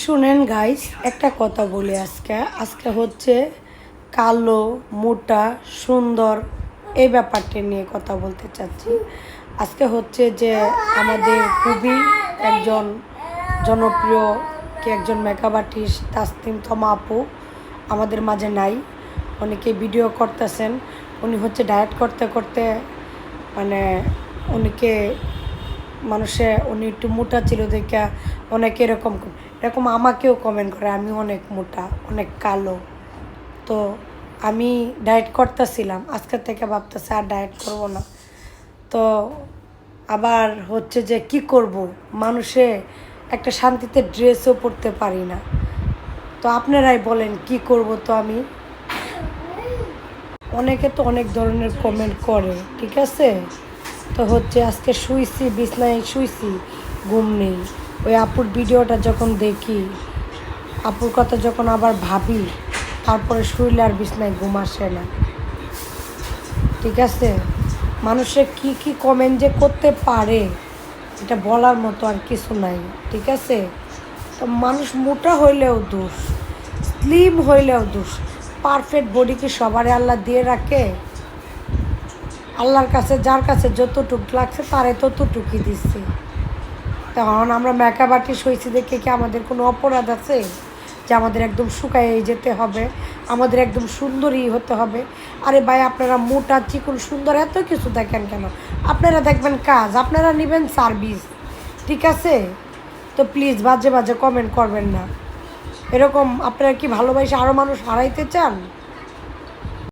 শুনেন গাইস, একটা কথা বলি। আজকে হচ্ছে কালো, মোটা, সুন্দর এই ব্যাপারটা নিয়ে কথা বলতে চাচ্ছি। আজকে হচ্ছে যে আমাদের খুবই একজন জনপ্রিয় একজন মেকআপ আর্টিস্ট তাসনিম তমা আপু আমাদের মাঝে নাই। অনেকে ভিডিও করতেছেন। উনি হচ্ছে ডায়েট করতে করতে মানে উনিকে উনি একটু মোটা ছিল দেখে অনেকে এরকম আমাকেও কমেন্ট করে আমি অনেক মোটা, অনেক কালো। তো আমি ডায়েট করতেছিলাম, আজকের থেকে ভাবতেছি আর ডায়েট করব না। তো আবার হচ্ছে যে কি করব, মানুষে একটা শান্তিতে ড্রেসও পরতে পারি না। তো আপনারাই বলেন কি করব। তো আমি অনেকে তো অনেক ধরনের কমেন্ট করে, ঠিক আছে। তো হচ্ছে আজকে বিছনায় শুইছি, ঘুম নেই। ওই আপুর ভিডিওটা যখন দেখি, আপুর কথা যখন আবার ভাবি, তারপরে শুইলে আর বিছনায় ঘুম আসে না, ঠিক আছে। মানুষের কি কি কমেন্ট যে করতে পারে এটা বলার মতো আর কিছু নাই, ঠিক আছে। তো মানুষ মোটা হইলেও দোষ, স্লিম হইলেও দোষ। পারফেক্ট বডি কি সবারে আল্লাহ দিয়ে রাখে? আল্লাহর কাছে যার কাছে যতটুক লাগছে তারে ততটুকুই দিচ্ছে। তখন আমরা মেকআপ আর্টিস্ট হয়েছি দেখে কি আমাদের কোনো অপরাধ আছে যে আমাদের একদম শুকায়ে যেতে হবে, আমাদের একদম সুন্দরই হতে হবে? আরে ভাই, আপনারা মোটা চিকুন সুন্দর এত কিছু দেখেন কেন? আপনারা দেখবেন কাজ, আপনারা নেবেন সার্ভিস, ঠিক আছে। তো প্লিজ বাজে বাজে কমেন্ট করবেন না। এরকম আপনারা কি ভালোবাসে আরও মানুষ হারাইতে চান?